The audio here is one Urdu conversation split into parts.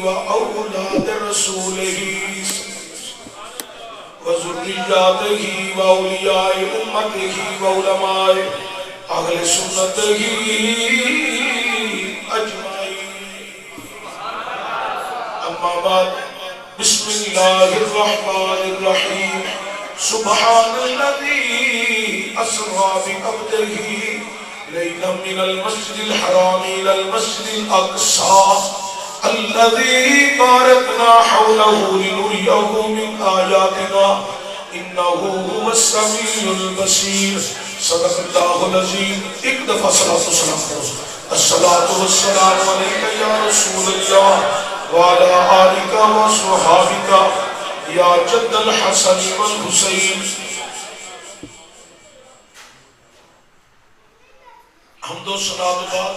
وأولاد رسوله وذرياته وأولياء أمته وعلماء أهل سنته أجمعين. أما بعد، بسم الله الرحمن الرحيم. سبحان الذي أسرى بعبده ليلا من المسجد الحرام إلى المسجد الأقصى الذي باركنا حوله لنريه من آياتنا إنه هو السميع البصير. صدق الله العظيم. ایک دفعہ صلاۃ والسلام کرو. الصلاۃ والسلام علیک یا رسول اللہ وعلی آلک وصحابک یا جد الحسن والحسین. حمد و ثنا کے بعد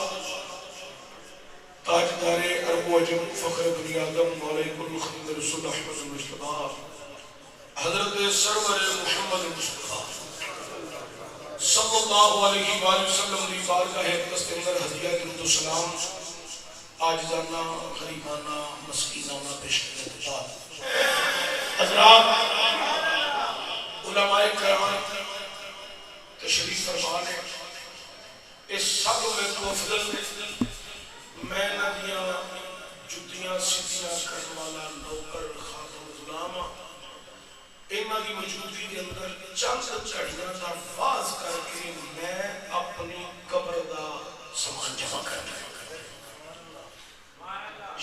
تاجدار عرب و عجم فخر بنی آدم مولا کل خدمت رسول احمد المصطفیٰ حضرت سرور محمد مصطفیٰ صلی اللہ علیہ وآلہ وسلم دی بارگاہ اقدس کے اندر ہدیہ درود و سلام عاجزانہ غریبانہ مسکینانہ پیش کرنے کے بعد حضرات علماء کرام تشریف فرما نے اس سب میں تو افضل میں ندیاں جتیاں سیدیاں کرنے والا نوکر خادم غلام انہاں کی موجودگی کے اندر چند چڑھیاں کا فاز کر کے میں اپنی قبر دا سامان جمع کرنا ہے.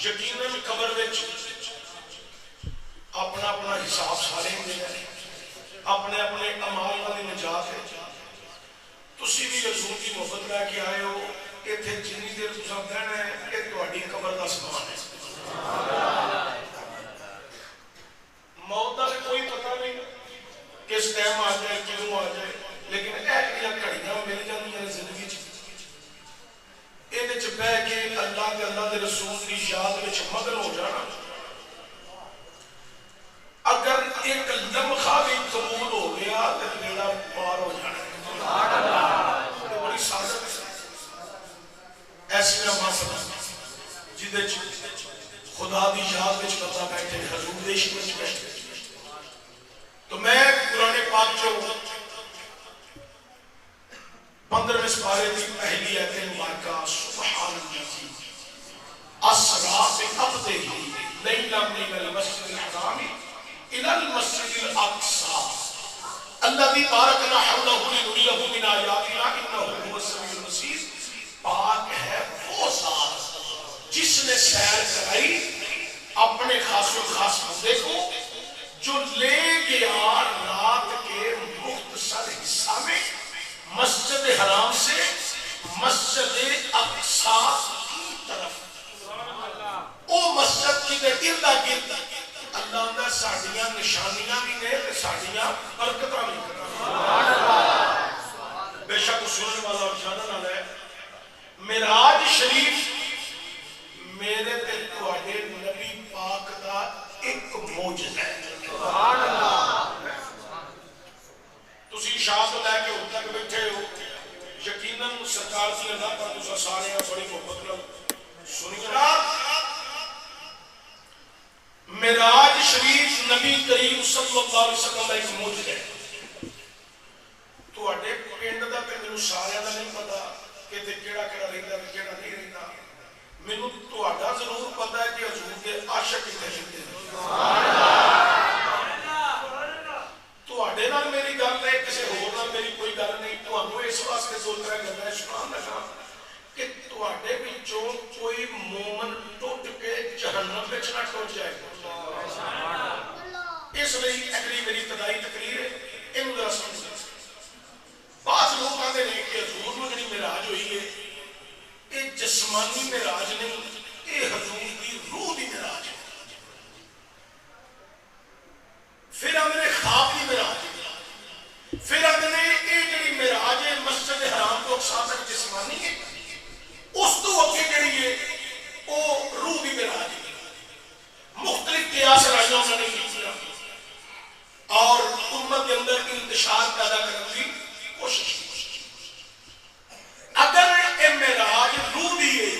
یقیناً قبر وچ اپنا اپنا حساب سارے دے اپنے اپنے اعمال والی نجات ہے. تسی بھی رسول کی محبت لے کے آئے ہو. ایتھے جنی دیر تساں بہنا ہے کہ تہاڈی قبر دا سامان ہے. موت کا کوئی پتہ نہیں کس ٹائم آ جائے کیوں آ جائے، لیکن ایسا گھڑیاں مل جاندیاں نے زندگی یہ بہ کے اللہ کے اللہ کے رسول کی یاد میں مگن ہو جانا. اگر ایک لمحہ بھی قبول ہو گیا تو بیڑا پار ہو جانا. بڑی سازت ایسی محفل جہدے خدا دی یاد وچ بندہ بیٹھے حضور دے عشق وچ بیٹھے. تو میں قرآن پاک جو 15ویں سپارے کی پہلی آیت مبارکہ سبحان الذی اسری بعبدہ لیلا من المسجد الحرام الی المسجد الاقصی الذی بارکنا حولہ لنریہ من آیاتنا انہ هو السمیع البصیر. پاک ہے وہ ذات جس نے سیر کرائی اپنے خاص و خاص بندے کو جو لے گیا رات کے مختصر حصہ میں مسجد حرام سے مسجد اقصی کی طرف. او مسجد کی دے گردہ گرد اللہ نے ساڑیاں نشانیاں بھی نے تے ساڑیاں برکتاں بھی کرنا. بے شک سننے والا اور جاننے والا ہے معراج شریف میرے تے تواڈے نبی پاک دا ایک معجزہ ہے. سبحان اللہ. تسی شاہ تو لے کے ہن تک بیٹھے ہو یقیناً سرکار کی ادا پر تساں سارے بڑی محبت نال سنی. معراج شریف نبی کریم صلی اللہ علیہ وسلم کا ایک معجزہ ہے. تواڈے پنڈ دا تے مینوں سارے دا نہیں پتا کہ تے کیڑا کیڑا رہندا تے کیڑا نہیں رہندا. مینوں تہاڈا ضرور پتا ہے کہ حضور دے عاشق کتنے رہندے. سبحان اللہ. تہاڈے نال میری گل ہے کسی ہور نال میری کوئی گل نہیں. تہانوں اس واسطے دو طرح گلاں سنان لگا کہ تہاڈے وچوں کوئی مومن ٹوٹ کے جہنم وچ نہ ٹوٹ جائے. اس لیے اگلی میری ابتدائی تقریر ہے اینوں ذرا سمجھ. بعض لوگ کہتے ہیں کہ حضور میں جڑی معراج ہوئی ہے یہ جسمانی معراج نہیں، یہ حضور کی روح کی معراج ہے. پھر آدھے نے خواب کی معراج ہے. پھر آدھے نے یہ جڑی معراج ہے مسجد حرام تو اقصی تک جسمانی ہے، اس تو اگے جڑی ہے وہ روح کی معراج ہے. مختلف قیاس رائیوں نے نہیں کیا اور امت کے اندر انتشار پیدا کرنے کی کوشش کی. اگر یہ معراج روح دی ہے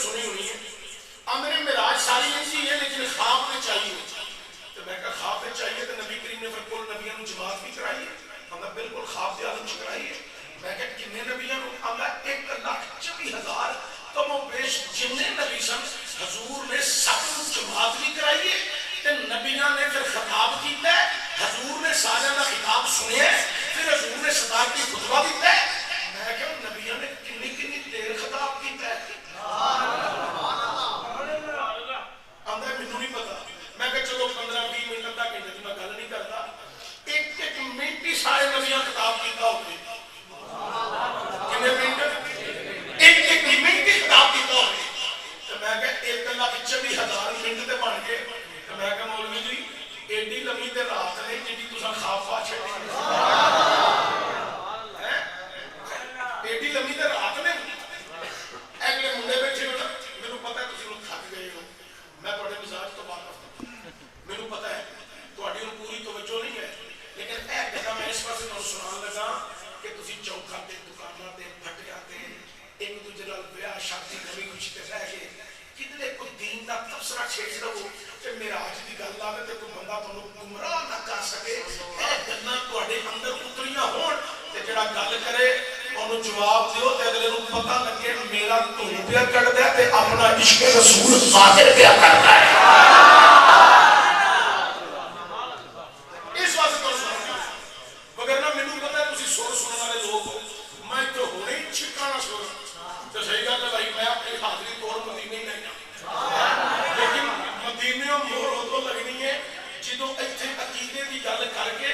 سنی ہوئی ہے آمنے معراج ساری ایسی ہے لیکن خواب میں چاہیے تو میں کہا خواب میں چاہیے تو نبی کریم نے پھر کل نبیوں جماعت بھی کرائی ہے ہمیں بالکل خواب دے عالم چکرائی ہے میں کہا کنے نبیوں ہمیں 1,24,000 کم و بیش جننے نبی سن حضور نے سب جماعت بھی کرائی ہے کہ نبیوں نے پھر خطاب کیتا ہے حضور نے سارے کا خطاب سنے پھر حضور نے صداقتی خطبہ دیتا ہے میں کہا نبیوں نے کنی کنی دیر خطاب کیتا ہے آندہ مینوں نہیں پتا میں کہا چلو 15-20 منٹ تک گھنٹے میں گل نہیں کرتا ایک ایک منٹ ہی سارے نبیوں خطاب کیتا ہوگی کنے منٹ ایک ایک منٹ ہی خطاب کیتا ہوگی تو میں کہا 1,24,000 منٹ تے بن گئے تو میں کہا مولوی جی ایڈی لمبی تے رات نہیں جی تساں خواب پا چھڈی ایڈی لمبی تے رات نے اگلے منڈے بیٹھے ہو میرے پتہ ہے تسی لوگ تھک گئے ہو میں تھوڑے مزاج تو واقف میرے پتہ ہے تھوڑی ان پوری توجہ نہیں ہے لیکن اے گلا میں اس پاسے نوں سنان لگا کہ تسی چوکھا تے دکاناں تے پھٹیاں تے ایک دوجے نال بیاہ شادی کبھی کچھ تے رہ گئے کتنے کوئی دین دا تبصرہ چھیڑ رہو کہ معراج دی گل آوے تے کوئی بندہ تانوں گمراہ نہ کر سکے اے گلاں تواڈے اندر اتریاں ہون تے جڑا گل کرے انہوں جواب دیو تے اگلے نوں پتہ لگے میرا تو پیا کڈدا ہے تے اپنا عشق رسول ظاہر پیا کردا ہے اس واسطے تو سننا وگرنہ مینوں پتہ ہے تسی سر سنن والے لوگ ہو میں تو ہونے ہی چھکانا سر تو صحیح گل ہے بھائی میں اپنی حاضری توڑ مدینے ہی نہیں لیکن مدینے مہر ادو لگنی ہے جدوں ایتھے عقیدے دی گل کر کے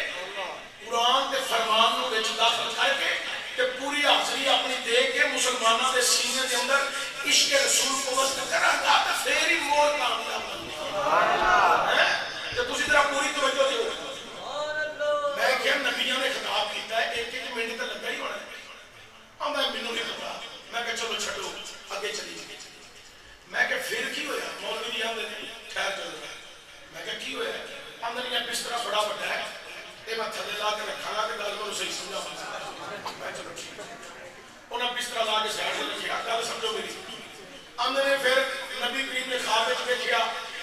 قرآن کے فرمان نو وچ داخل کر کے کہ پوری حاضری اپنی دے کے مسلمانوں کے سینے کے اندر عشق رسول کو وسط کرا گا تو پھر ہی موڑ کامیاب ہے تو تسی ذرا پوری توجہ دیو میں کہ نبیوں نے خطاب کیتا ہے ایک ایک منٹ تے لگا ہی ہونا ہے میں مینوں نہیں پتا میں کہ چلو چھڈو اگے چلی میں کہ پھر کی ہویا مولوی جی آندے نے خیر چلو میں کہ کی ہویا اندر یہ بستر بڑا بڑا ہے یہ میں تھلے لا کے رکھا گا کہ گل کو صحیح سمجھا میں چلو ٹھیک انہاں بستر لا کے سائڈ تے رکھیا گل سمجھو میری اندر نے پھر نبی کریم نے خواب وچ دیکھیا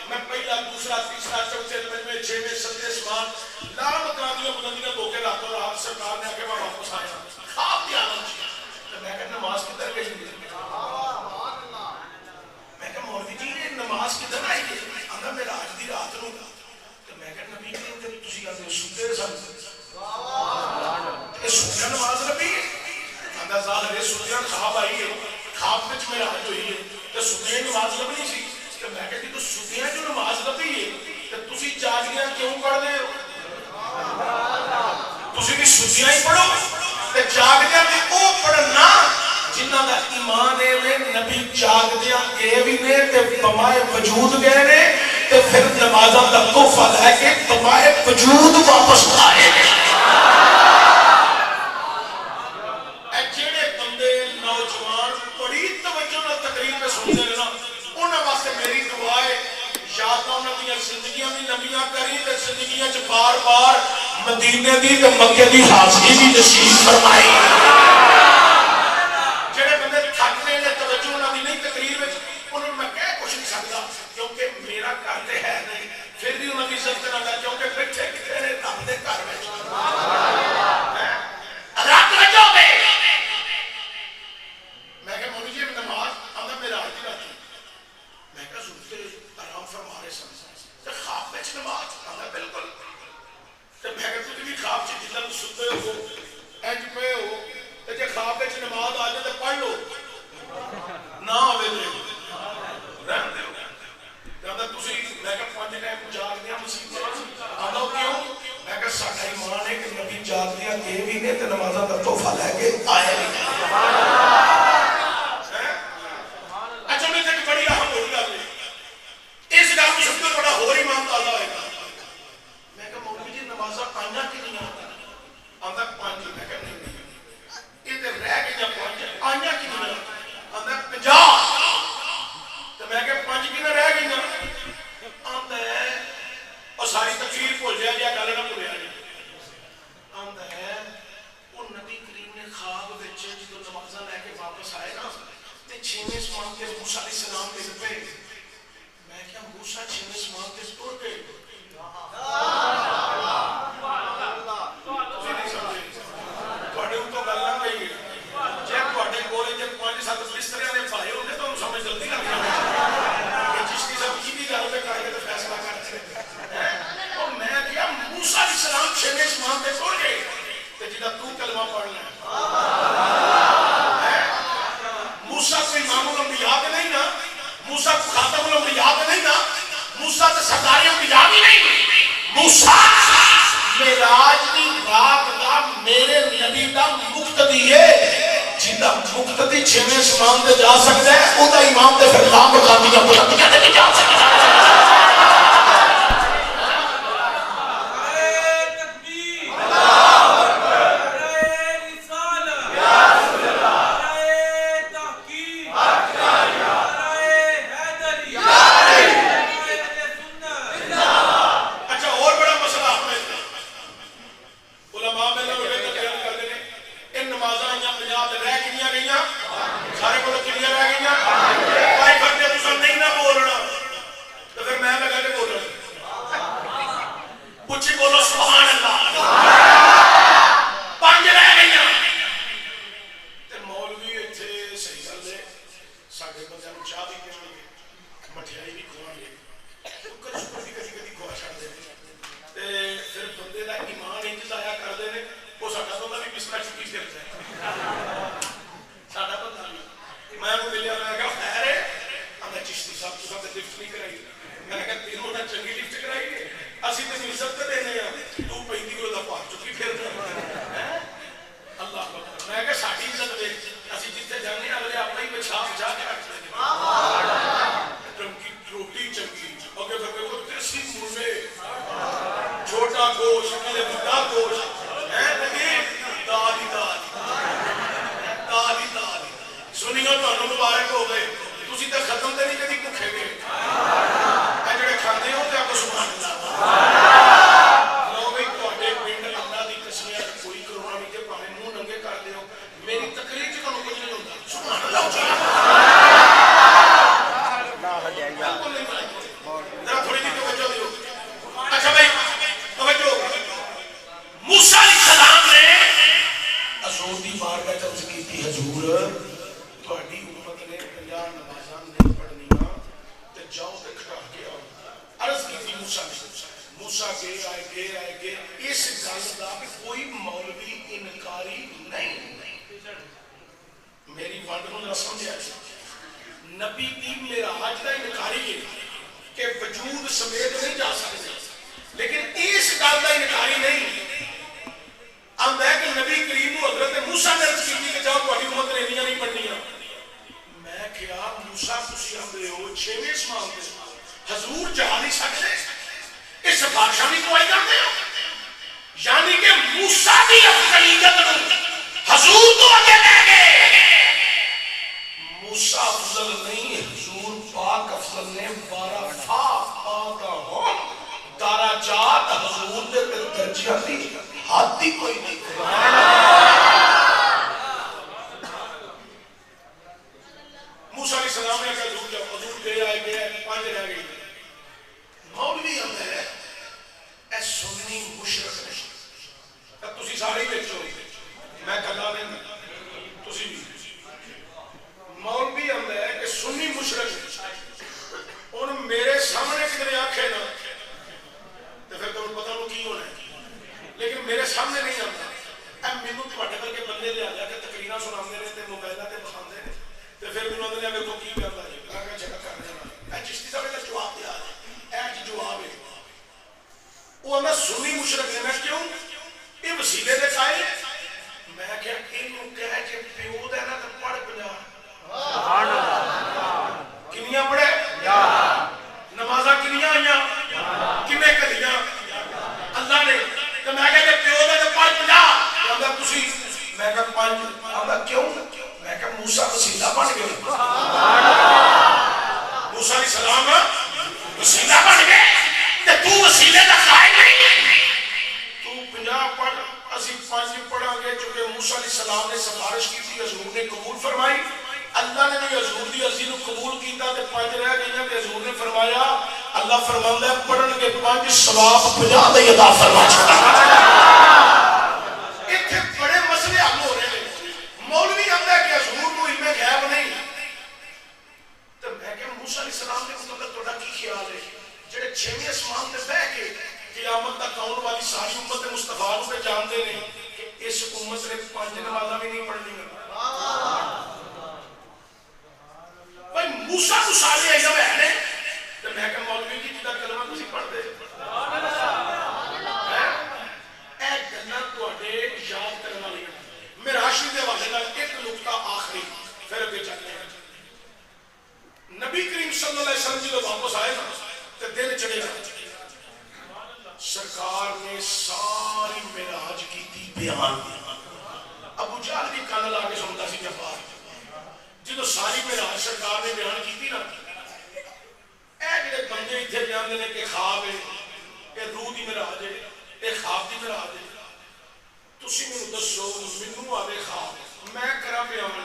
میں پہلا دوسرا تیسرا چوتھے پنجویں چھویں ستویں سمان لا مقامیاں بلندیاں دو کے راتوں رات سرکار نے آ کے میں واپس آیا خواب دی عالم چ میں کہ نماز کدھر گئی میں کہ مولوی جی نے نماز کدھر آئی ہے آندا میں راج دی رات نوں تو میں کہ نبی کریم تے تسی آندے سوتے سن اے سوتے نماز نبی آندا ظاہر ہے سوتے خواب آئی ہے خواب وچ میرا حج ہوئی ہے تے سوتے نماز لبنی سی تے میں کہ تو سوتے جو نماز لبی ہے تے تسی جاگیاں کیوں پڑھدے ہو تسی بھی سوتیاں ہی پڑھو تے جاگدیاں تے او پڑھنا جنہاں دا ایمان ہے نبی جاگدیاں گئے بھی نے تے بمائے وجود گئے نے تے پھر نمازاں دا تحفہ لے کے بمائے وجود واپس آئے اے جڑے بندے نوجوان بڑی توجہ نال تقریر میں سنتے ہیں نا انہاں واسطے میری دعا ہے یا تو انہاں دی زندگیاں بھی لمبیاں کری تے زندگیاں وچ بار بار مدینے دی تے مکے دی حاضری بھی نصیب فرمائی جڑے بندے تھکنے نے توجہ انہاں دی نہیں تقریر وچ انہاں میں کہہ کچھ نہیں سکدا کیونکہ میرا گھر تے ہے نہیں پھر بھی انہاں دی عزت کرنا ہے کیونکہ بیٹھے کتے نے رب دے گھر وچ رات وجو دے میں کہ مولوی جی نماز اندر میرا حج رات میں کہ سنتے آرام فرما رہے سن تے خواب وچ نماز اندر بالکل تے میں کہ تسی بھی خواب وچ جدوں ستے ہو انج پے ہو تے چھویں اسمان کے موسیٰ علیہ السلام کے پہ میں کیا موسیٰ چھویں اسمان کے ٹر گئے تھوڑے ان کو گلنا گئی ہے جب تھوڑے گولے جب 5-7 بسترے نے پائے ہوتے تو ہم سمجھ جلدی لگ جائے جس کی سب کی بھی گل پہ کر کے تو فیصلہ کرتے ہیں اور میں کیا موسیٰ علیہ السلام چھویں اسمان کے ٹر گئے تو جدہ تو کلمہ پڑھنا ہے موسیٰ کو امام الانبیاء کے نہیں نا موسیٰ کو خاتم الانبیاء کے نہیں نا موسیٰ کو سرداری انبیاء بھی نہیں موسیٰ معراج دی رات دا میرے نبی دا مقتدی ہے جنہا مقتدی چھویں اسمان تے جا سکتا ہے او دا امام تے پھر لا مقامیاں بلندیاں تے بھی جا سکتا ہے نبی دی معراج دا انکاری ہے کہ وجود سمیت نہیں جا سکتے لیکن اس گل دا انکاری نہیں آندا ہے کہ نبی کریم حضرت موسیٰ نے عرض کی کہ جاؤ تہاڈی امت نے نہیں پڑھنیاں میں کیا موسیٰ تسی آندے ہو چھویں اسمان تے حضور جا نہیں سکتے اس بادشاہ بھی کوئی کرتے ہو یعنی کہ موسیٰ دی افضلیت حضور تو آگے لے گئے موسیٰ افضل نہیں حضور پاک افضل نے درجات حضور دے درجات دی حد ہی کوئی نہیں موسیٰ علیہ السلام نے کہا حضور گئے آئے گئے 5 رہ گئی مولوی ہم ہے اے سنی مشرق نہیں تسی سارے بیچو میں کھلا نہیں تسی بھی مولوی ہم ہے کہ سنی مشرق اور میرے سامنے کتنے آنکھیں نا تو پھر تمہیں پتہ وہ کی ہونا ہے لیکن میرے سامنے نہیں آتا اب مینوں تواڈے کر کے بندے لے آ جا کے تقریراں سناندے نے تے موبائلاں تے بخاندے نے تے پھر مینوں آندے نے اگر کو کی کردا ہے میں کہا چیک کر لینا اے چشتی صاحب دا جواب نبی عزیز کو قبول کیتا تے 5 رہ گئیاں تے حضور نے فرمایا اللہ فرماندا ہے پڑھن گے 5 ثواب 50 دی عطا فرما چھوڑا. ایتھے بڑے مسئلے حل ہو رہے ہیں. مولوی آندا ہے کہ حضور کو علم غیب نہیں تے میں کہ موسی علیہ السلام دے متعلق تہاڈا کی خیال ہے جڑے 6ویں اسمان تے بیٹھ کے قیامت تک آن والی ساری امت مصطفیٰ کو جانتے ہیں کہ اس امت نے 5 نمازاں بھی نہیں پڑھنی. بھائی موسیٰ کو سارے علم ہے تو میں کہ مولوی کی جدہ کلمہ تسی پڑھ دے اے گلاں تواڈے یاد کرنے والی. معراج دے حوالے نال ایک نقطہ آخری پھر اگے چلتے ہیں. نبی کریم صلی اللہ علیہ وسلم جدوں واپس آئے نا تے دن چڑھے سرکار نے ساری معراج کی تھی بیان. ابو جہل بھی کان لا کے سنتا سی جفا جدو ساری معراج سرکار نے بیان کی تھی نا اے جڑے بندے اتنے بیان دینے کہ خواب ہے اے روح دی معراج ہے اے خواب دی معراج ہے تسی مینوں دسو مینوں آوے خواب میں کرا بیان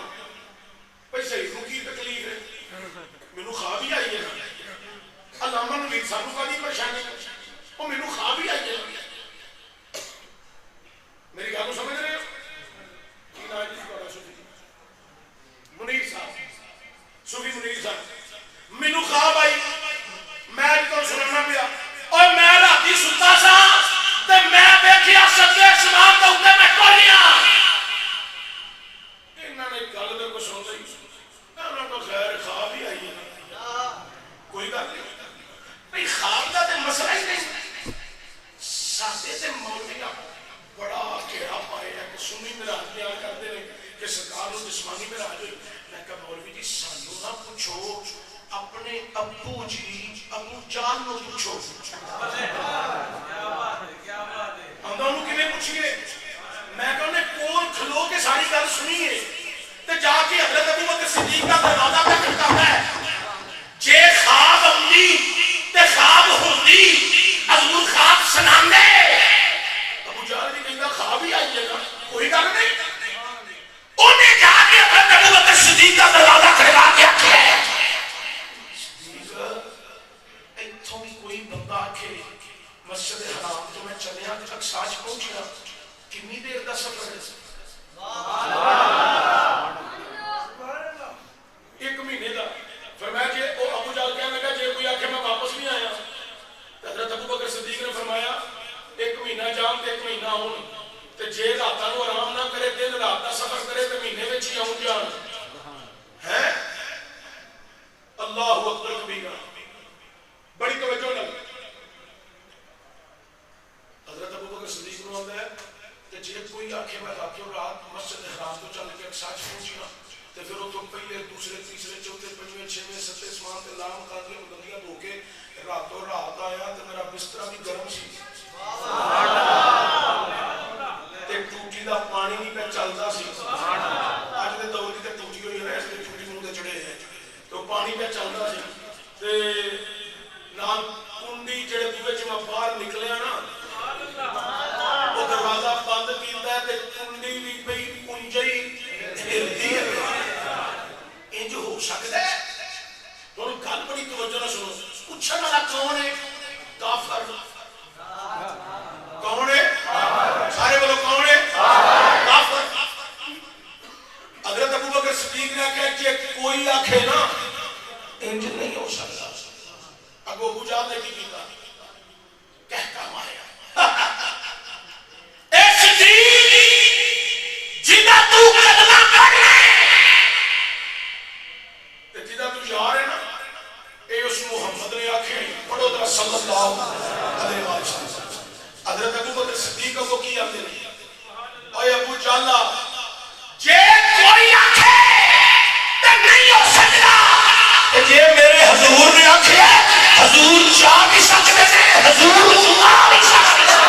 بھائی صحیح روح کی تکلیف ہے مینوں خواب ہی آئی ہے علامہ نوید صاحب کا نہیں پریشانی وہ مینوں خواب ہی آئی ہے. میری گل سمجھ رہے ہو کی نام جی بڑا صوفی منیر صاحب صوفی منیر صاحب مینوں خواب آئی میں تو سننا پیا اور میں راتی ستا سا تے میں ویکھیا سجدے اسمان دے اوتے میں ٹولیا انہاں نے گل دے کو سن لئی انہاں کو خیر خواب ہی آئی ہے کوئی گل نہیں بھئی خواب دا تے مسئلہ ہی نہیں. سادے تے مولوی بڑا گہرا پائے ہے کہ سنی معراج بیان کرتے ہیں کہ سرکار نو جسمانی معراج ہوئی. میں کہا مولوی جی سانو نہ پوچھو اپنے ابو جی ابو جان نو پوچھو. انہوں نے کیویں پوچھیے میں کہا انہیں کول کھلو کے ساری گل سنیے تے جا کے حضرت ابو بکر صدیق کا دروازہ پہ کھٹکاتا ہے جے خواب ہوندی تے خواب ہوندی حضور خواب سناندے. ابو جہل بھی کہندا خواب ہی آئی ہے نا کوئی گل نہیں. انہیں جا کے حضرت ابو بکر صدیق کا دروازہ کھڑکا کے آکھیا ایتھوں بھی کوئی بندہ آکھے مسجد حرام تو میں چلیا تے اقصا وچ پہنچیا کتنی دیر دا سفر ہے. سبحان اللہ 1 مہینے دا. فرمایا کہ او ابو جہل کہنے لگا جے کوئی آکھے میں واپس نہیں آیا حضرت ابو بکر صدیق نے فرمایا 1 مہینہ جان تے 1 مہینہ آن تے جے راتاں نو آرام نہ کرے دن رات دا سفر کرے تے مہینے وچ ہی آن جان ہے. اللہ اکبر کبیرہ بڑی توجہ نال حضرت ابو بکر صدیق نو آندا ہے تے جے کوئی آکھے میں راتوں رات مسجد حرام تو چل کے اقصا وچ پہنچیا تے پھر او تو پہلے دوسرے تیسرے چوتھے پنجویں چھویں ستیں اسمان تے لام قاضیاں بندیاں ہو کے راتوں رات آیا تے میرا بستر بھی گرم سی سبحان اللہ تے ٹوٹی دا پانی نہیں پہ چلدا سی سبحان اللہ. اج دے دور دی تے ٹوٹی ہوئی ہے اس تے ٹوٹی منہ تے چڑھے ہے تو پانی پہ چلدا سی تے نال کنڈی جڑے دوے چ میں باہر نکلیا نا وہ دروازہ بند کیتا ہے تے کنڈی بھی پئی کنجئی ہلدی ہے. انج ہو سکدا ہے ہن گل بڑی توجہ نال سنو. پوچھن والا کون ہے؟ کافر. کون ہے؟ سارے بولو کون ہے؟ کافر. حضرت ابو بکر صدیق نے کہا کہ کوئی آکھے نا انج نہیں ہو سکتا. اگو ابو جہل نے کی کیتا کہتا ماریا اے صدیق جدا تو کلمہ پڑھ تے جدا تو یار ہے نا اے اس محمد نے آکھے پڑھو ذرا صلی اللہ علیہ وسلم. حضرت ابو بکر صدیق کو کی آتے ہیں اے ابو جہل جے کوئی آکھے تے نہیں ہو سکتا تے جے میرے حضور نے آکھے حضور چاہ بھی سکتے ہیں حضور سنا بھی سکتے ہیں.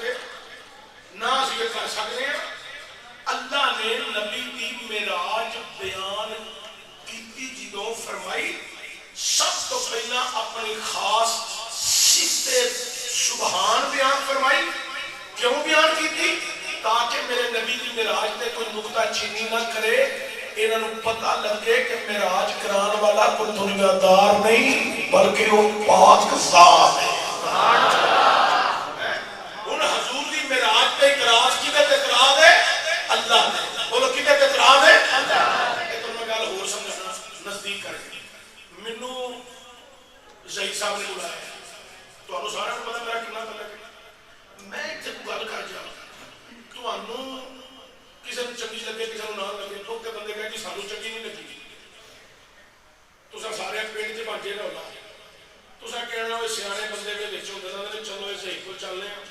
سکے نہ اسی کر سکتے ہیں. اللہ نے نبی دی معراج بیان کی جدوں فرمائی سب تو پہلا اپنی خاص صفت سبحان بیان فرمائی. کیوں بیان کی تھی؟ تاکہ میرے نبی دی معراج تے کوئی نقطہ چینی نہ کرے. انہوں پتہ لگے کہ معراج کران والا کوئی دنیا دار نہیں بلکہ وہ پاک ذات ہے. ان حضور دی معراج تے اعتراض کدے تے اعتراض ہے؟ اللہ نے. بولو کدے تے اعتراض ہے؟ اللہ. ایک اور میں گل ہور سمجھنا نزدیک کر کے مینوں زہید صاحب نے بلایا. تانوں سارے کو پتہ میرا کتنا تعلق ہے. میں اتنے گل کر جا تانوں کسی نے چنگی لگے کسی نے نہ لگے تو کہ بندے کہے کہ سانوں چنگی نہیں لگی. تساں سارے پنڈ چ بانٹے نہ ہولا. تساں کہنا وہ سیانے بندے دے وچ ہوندے نے چلو اس صحیح کو چلنے ہیں.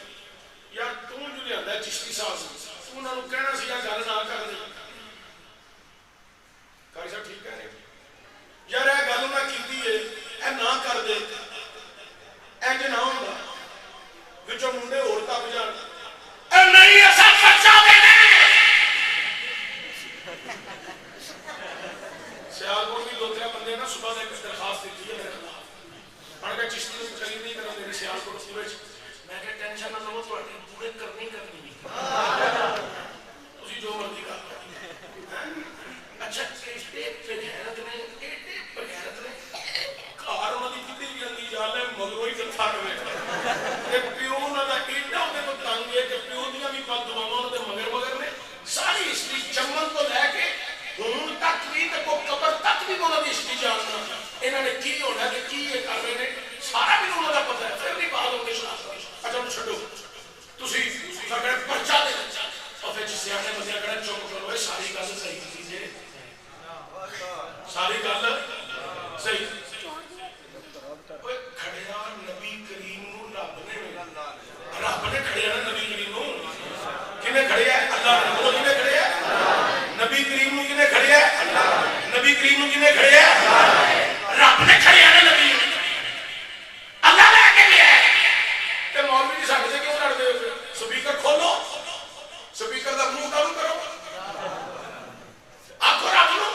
یار توں جو لیندا ہے چشتی صاحب تو انہاں نوں کہنا سی گل نہ کر دے. قاری صاحب ٹھیک کہہ رہے یار اے گل نہ کیتی ہے اے نہ کر دے انج نہ ہوندا وچوں منڈے ہور تب جان اے نہیں اساں خرچہ دینا سیالکوٹ بھی دو تین بندے نا صبح نے کچھ درخواست دیتی ہے میرے خلاف. پڑھ کے چشتی کو چلی نہیں کرا میرے سیالکوٹ پورے میں کہ ٹینشن نہ لو تواڈی پورے کرنی تسی جو مرضی کر لو. اچھا ایڈے بغیرت نے کار انہاں دی کتنی بھی اندی جان ہے مگروں ہی تے تھک گئے. پیو انہاں دا ایڈا اودے تو تنگ ہے کہ پیو دیاں بھی بد دعاواں انہاں دے مگر نے ساری ہسٹری جمن تو لے کے ہوں تک بھی تے قبر تک بھی انہاں دی ہسٹری جاننا انہاں نے کی ہونا کہ کی یہ کر رہے ہیں سارا بھی انہاں دا پتہ ہے. پھر نہیں بات ہوندی سنا. اچھا چھڈو تسی ساڈے پرچہ دے اور پھر سیانے بندے کہنا چپ کرو ساری گل صحیح کیجیے ساری گل صحیح. کھڑیا نبی کریم نو رب نے کھڑیا نا نبی کریم نو کنے کھڑیا ہے؟ اللہ نے. بولو کنے کھڑیا ہے؟ نبی کریم نو کنے کھڑیا ہے؟ اللہ. نبی کریم نو کنے کھڑیا ہے؟ رب نے کھڑیا نا نبی اللہ لے کے لیا ہے. تے مولوی جی ساڈے سے کیوں لڑدے ہو؟ سپیکر کھولو سپیکر دا منہ چالو کرو آکھو رب نو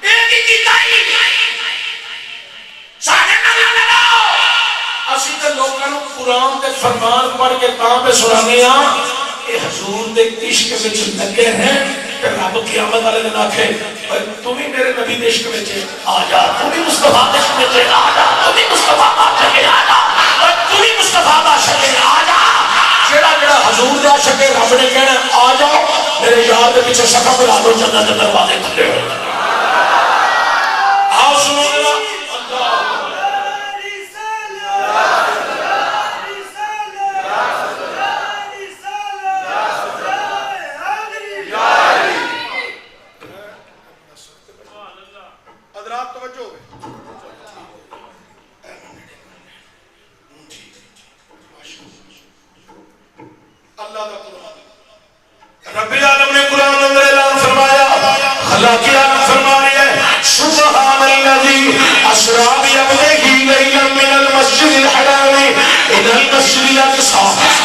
اے کی کیتا ہی ساڈے نال لڑاؤ. اسی تے لوکاں نوں قرآن تے فرمان پڑھ کے تاں پہ سنانے ہاں اے حضور دے عشق وچ لگے ہیں کہ رب قیامت والے دن آکھے تو بھی میرے نبی دے عشق وچ آ جا. تو بھی مصطفیٰ دے عشق وچ آ جا. تو بھی مصطفیٰ عاشق آ جا. تو بھی مصطفیٰ عاشق آ جا. جڑا جڑا حضور دا عاشق رب نے کہنا آ جاؤ میرے یار دے پیچھے صفا بنا دو جنت دے دروازے کھلے ہو. آؤ سنو رب العالم نے قرآن اندر اعلان فرمایا اللہ کی عالم فرما رہی ہے سبحان الذی اسری بعبدہ لیلا من المسجد الحرام الى المسجد الاقصى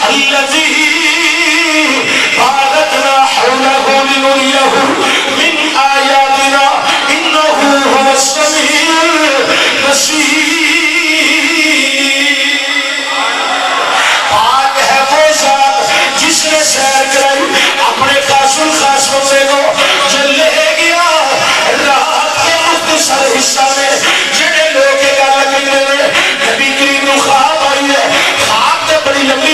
الذی بارکنا حولہ لنریہ من آیاتنا انہ هو السمیع البصیر. پاک ہے وہ ذات جس نے سیر کرائی اپنے خاص الخاص بندے کو جو لے گیا رات کے مختصر حصہ میں جنہیں لوگ گل کرتے ہیں نبی کریم نو خواب آئی ہے. خواب تے بڑی لمبی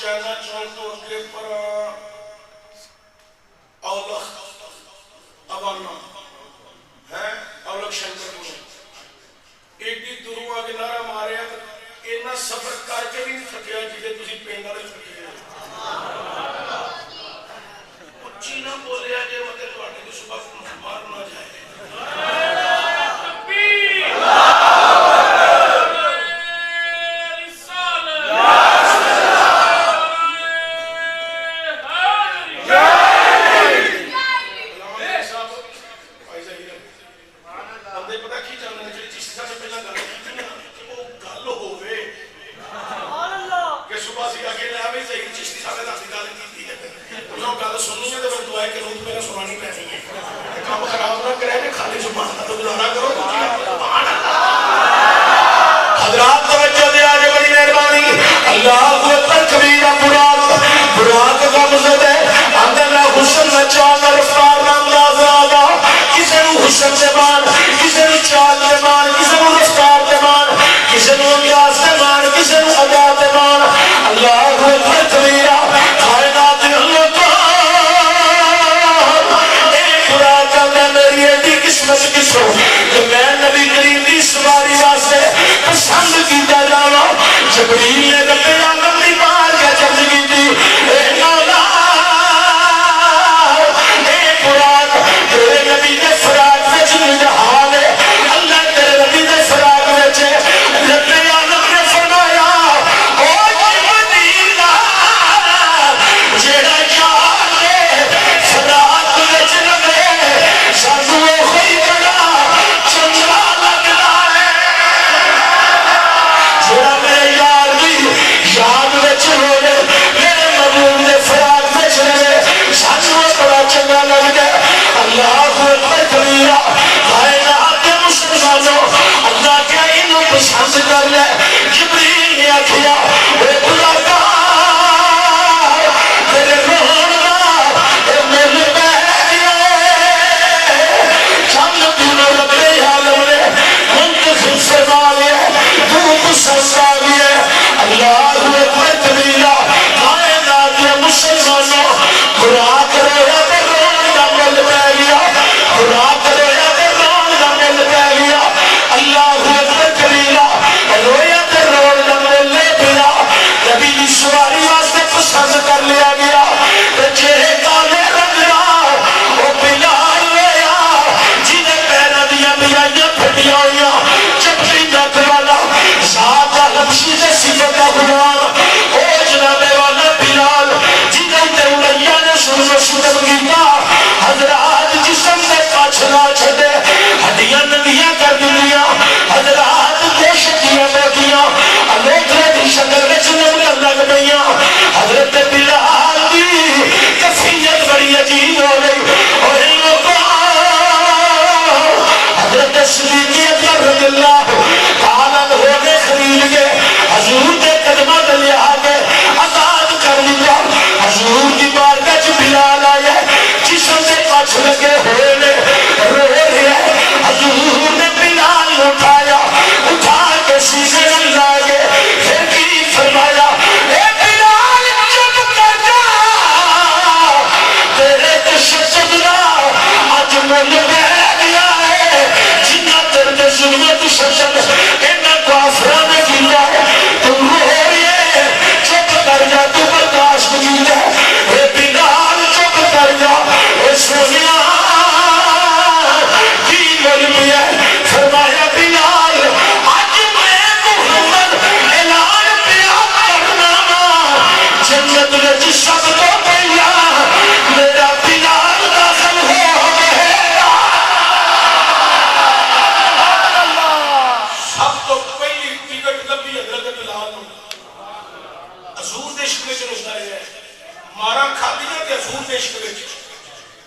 چائنا چوک تو اگے پر اولخ اوانا ہے اولخ شنکر پور ایڈی دوروں آگے نعرہ مارے اینا سفر کر کے بھی نہیں تھکیا جیسے تسی پینڈا نہیں تھکے اچھی نہ بولیا جے مگر تواڈے کو صبح کو مار نہ جائے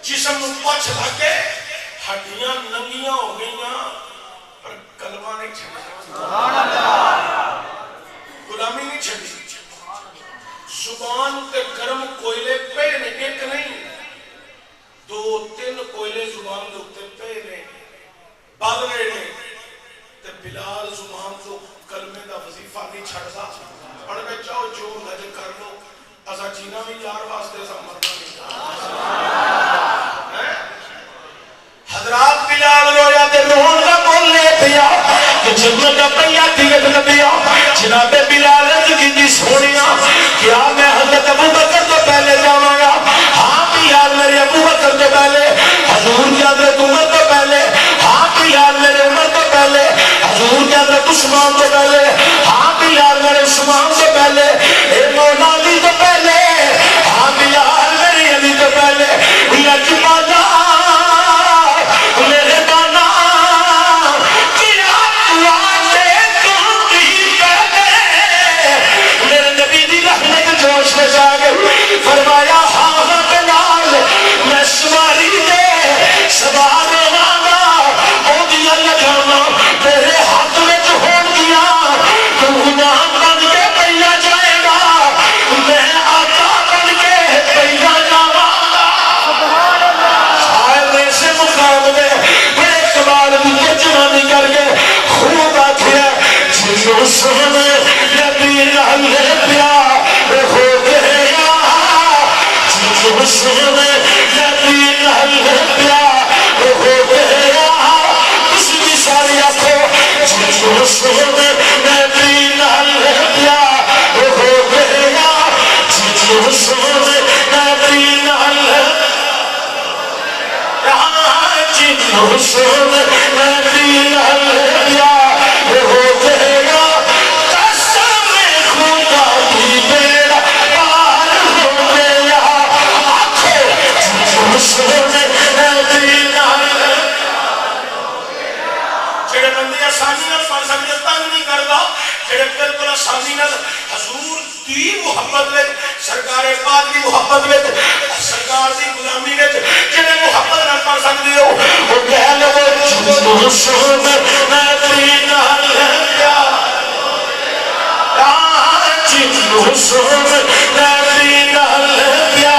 جسم پچھ لگے ہڈیاں ننگیاں ہو گئیاں پر کلمہ نہیں چھڑی غلامی نہیں چھڑی زبان تے گرم کوئلے پہ نے ایک نہیں دو تین کوئلے زبان دے اتے پہ نے بال رہے نے تے بلال زبان تو کلمے دا وظیفہ نہیں چھڑ دا پڑھ کے چاہو جو لج کر لو اسا جینا بھی یار واسطے سا مرنا بھی حضرات بلال رویا تے رون کا بولنے پیا کہ جنت کا پیا دیت نبیا جناب بلال کی دی سونیا کیا میں حضرت ابو بکر تو پہلے جاواں گا ہاں بلال میرے ابو بکر تو پہلے حضور کی حضرت عمر تو پہلے ہاں بلال میرے عمر تو پہلے حضور کی حضرت عثمان تو پہلے ہاں بلال میرے عثمان تو پہلے اے مولا علی تو پہلے ہاں بلال میرے علی تو پہلے یا جمالا میرے بانا کیا وعدے تم بھی پہلے میرے نبی دی رحمت جوش میں جا گئی فرمایا ہاں بلال میں سواری دے سوار وانا او دیا لگانا تیرے ہاتھ میں جو ہون دیا تو غلام بن کے پہلا جائے گا میں آقا بن کے پہلا جاواں گا شاید ایسے مقام میں بڑے کمال بھی ترجمانی کر کے خوب آکھیا جنوں سونے نبی نال پیا ہو گیا جنوں سونے نبی نال پیا ہو گیا اس بھی ساری آنکھوں جنوں سونے نبی نال پیا ہو گیا جنوں سونے نبی نال جنوں سونے نبی نال پیا ہو گیا قسم خدا کی بیڑا پار ہو گیا آنکھوں جنوں سونے نبی نال جڑے بندے آسانی نال پڑھ سکتے تنگ نہیں کردا جڑے بالکل آسانی نال حضور دی محبت وچ سرکار پاک دی محبت وچ سرکار دی غلامی وچ جڑے محبت نال پڑھ سکدے ہو او کہہ لو جنوں سونے نبی نال پیا جنوں سونے نبی نال پیا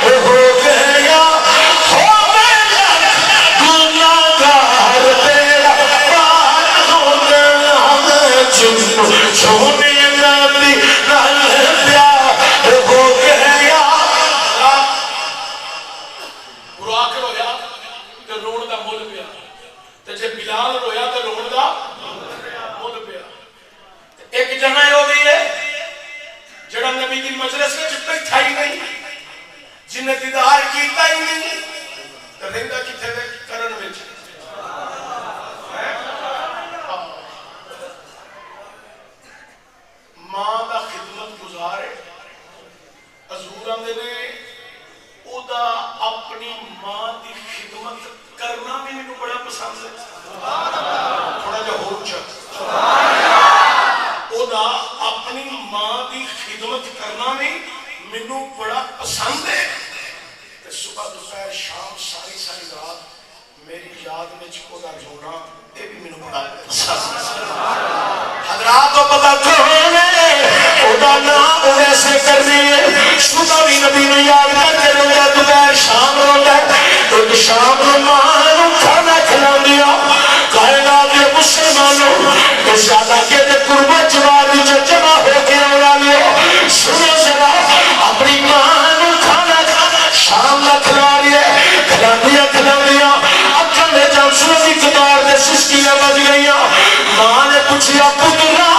ہو گیا سونے نبی نال پیار ہو گیا برا کے رویا تے رون دا مول پیا تے جے بلال رویا تے رون دا مول پیا ایک جنا ہو گئی ہے جڑا نبی دی مجلس وچ بیٹھا ہی نہیں جن دیدار کیتا ہی نہیں تے رہندا کتے دے کرن وچ ماں دا خدمت گزار ہے حضور آندے نے او دا اپنی ماں دی خدمت کرنا بھی مینوں بڑا پسند ہے تھوڑا جہا ہو اونچا او دا اپنی ماں دی خدمت کرنا بھی مینوں بڑا پسند ہے تے صبح دوپہر شام ساری رات میری یاد وچ او دا رونا اے بھی مینوں بڑا پسند ہے حضرات کو پتہ کون ہے خدا نام ویسے کرنی ہے صبح بھی نبی نے یاد کر کے رویا دوپہر شام روتا ہے ایک شام رومان کھانا کھلا دیا کائنات کے مسلمانوں اس علاقے کے قربت جواری جو جمع ہو کے اولا لیا سنو ذرا اپنی ماں کھانا شام نہ کھلا لیا کھلا دیا اکھل میں جب سنو کی قطار دے سسکیاں بج گئیاں ماں نے پوچھیا پترا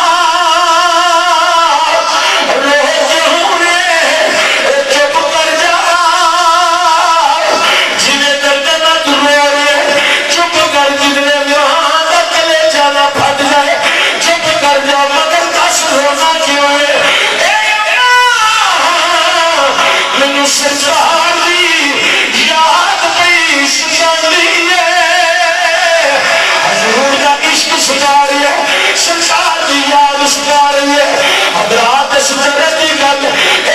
سرکار دی یاد پئی سجاندی ہے حضور دا عشق سجا رہی ہے سرکار دی یاد سجا رہی ہے حضرات اس جرت دی گل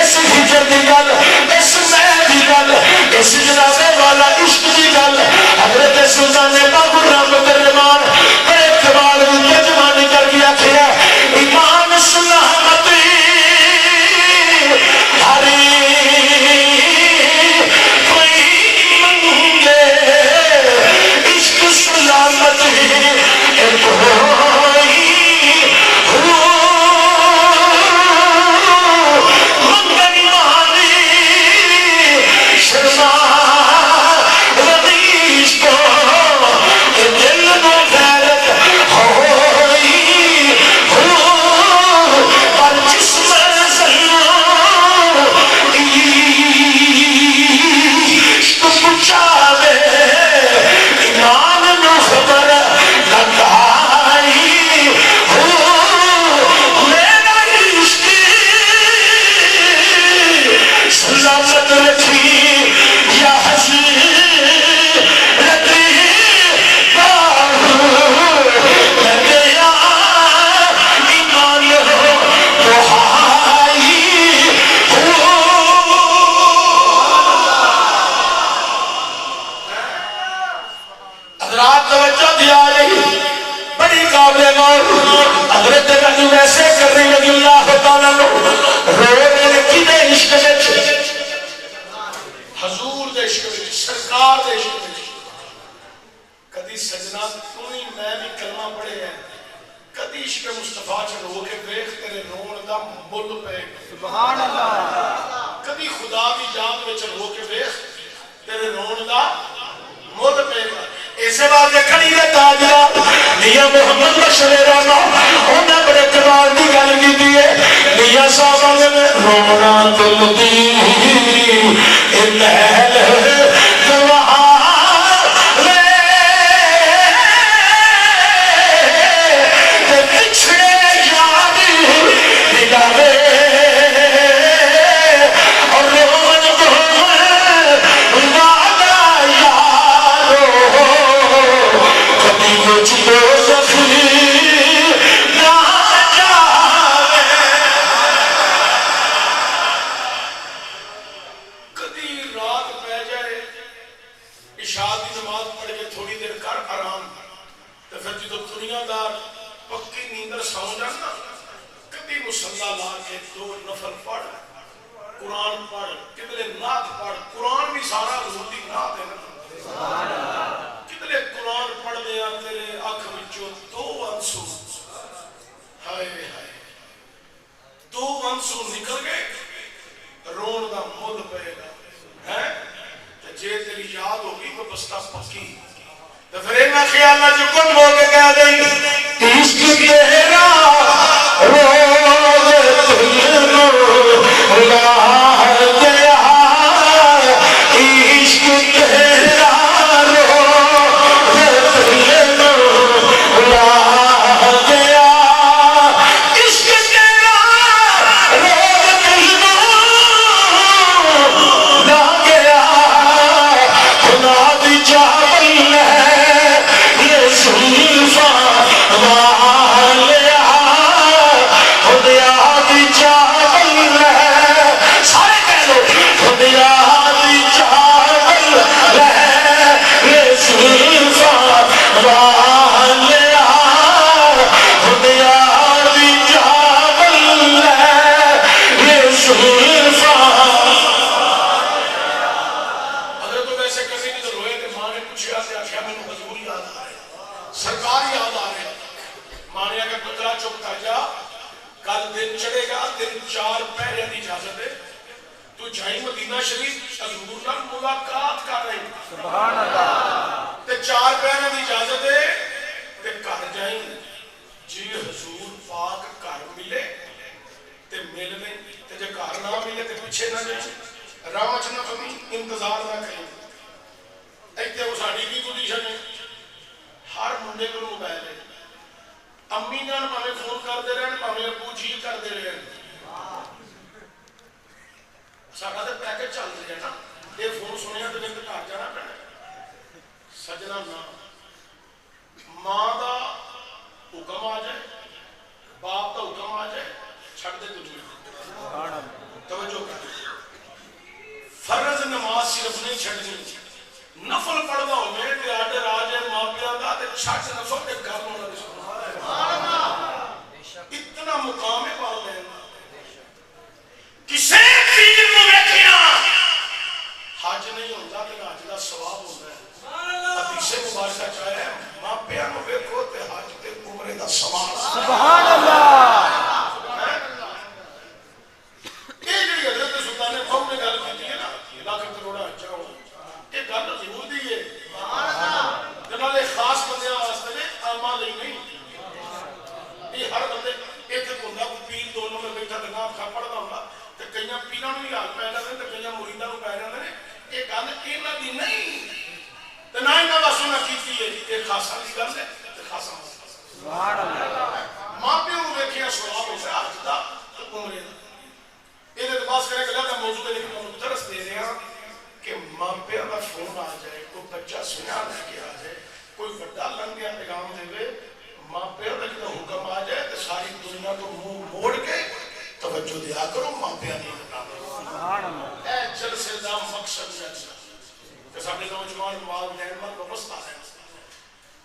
اس ہجر دی گل اس میں دی گل اس جنابے والا عشق دی گل حضرت سلطان بابر رحمت الرحمان بڑے کمال دی ترجمانی کر کے آکھیا ایمان سلامتی ہری گل ویسے کر رہی رضی اللہ تعالیٰ عنہ رو رہے کدے عشق وچ حضور دے عشق وچ سرکار دے عشق وچ کدی سجنا تو ہی میں بھی کلمہ پڑھے ہیں کدی عشق مصطفیٰ چ رو کے دیکھ تیرے رون دا مل پے سبحان اللہ کدی خدا دی یاد وچ رو کے دیکھ تیرے رون دا مل پے ایسے واسطے کھڑی دے تاجرا میاں محمد بشیر رانا انہاں بڑے کمال دی گل کیتی ہے میاں صاحب نے رونا دل دی اے محل گواہ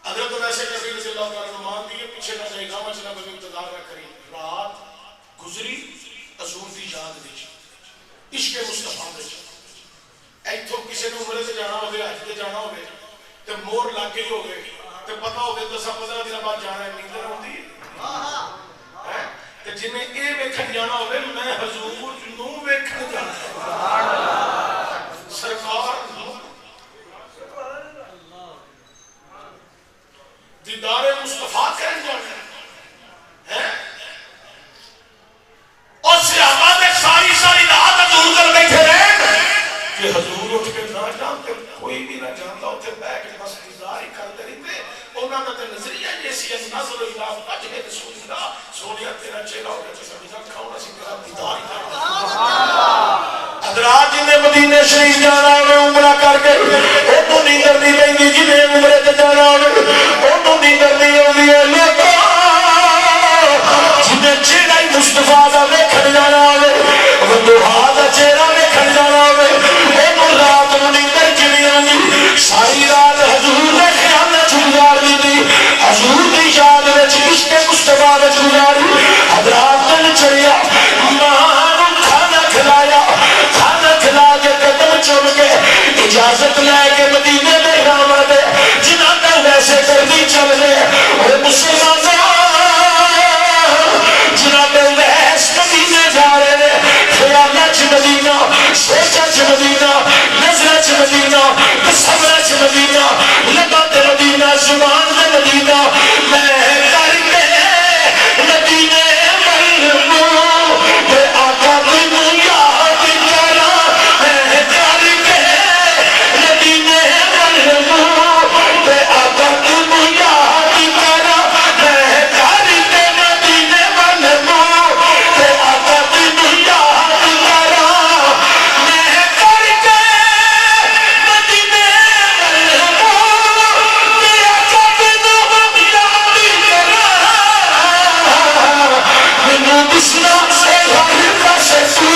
حضرت ویسے کریم رضی اللہ تعالیٰ عنہ مان دیے پیچھے نہ جائے گا مچنا بگی انتظار نہ کریں. رات گزری حضور دی یاد وچ عشق مصطفیٰ وچ ایتھوں کسی نے عمرے تے جانا ہوے حج تے جانا ہوے تے مور لگ گئی ہوے تے پتہ ہوے 10-15 دن بعد جانا ہے نیند آندی ہے تے جنہیں اے ویکھن جانا ہوے میں حضور نو ویکھن جانا ہے سرکار دیدار مصطفیٰ کرن جانا ہے اور صحابہ نے ساری رات حضور کر بیٹھے رہے کہ حضور اٹھ کے نہ جانتے کوئی بھی نہ جانتا ہوتے بیٹھ کے بس دیدار ہی کرتے رہتے انہوں نے نظریہ جیسی نظر الہ وجہ رسول اللہ سونیا تیرا چہرہ ہو گیا سبھی نہ کھاؤں سی تیرا دیدار ہی کرتا حضرات جنہیں مدینہ شریف جانا ہے عمرہ کر کے انہوں نیندر نہیں پہنگی جنہیں عمرے تے جانا ہے انہوں نیندر نہیں ہوگی ہے لیکن جنہیں چہرہ مصطفیٰ دا ویکھن جانا ہے وندوہا دا چہرہ ویکھن جانا ہے انہوں رات نو نیندر جنہیں ہوگی ساری رات حضور نے خیال نے گزار دی تھی حضور کی یاد وچ عشق مصطفیٰ وچ گزاری حضرات دل چڑھیا ماں کھانا کھلایا کھانا کھلا کے قدم چوم کے اجازت لے کے مدینے میں راما دے جنہاں کا ویسے کردی چل رہے اور مسلمان جنہاں کا ویس مدینے جا رہے ہیں خیالہ چھ مدینہ سوچا چھ مدینہ نظرہ چھ مدینہ تصورہ چھ مدینہ لبات مدینہ زبان مدینہ میں کر کے مدینے مرمو بے آقا تینو یاد کرا میں کر کے مدینے مرمو بے آقا تینو یاد کرا میں کر کے مدینے مرمو بے آقا تینو یاد کرا میں کر کے مدینے مرمو بے آقا تینو یاد کرا مینو دسنا سے ہر پاسے تو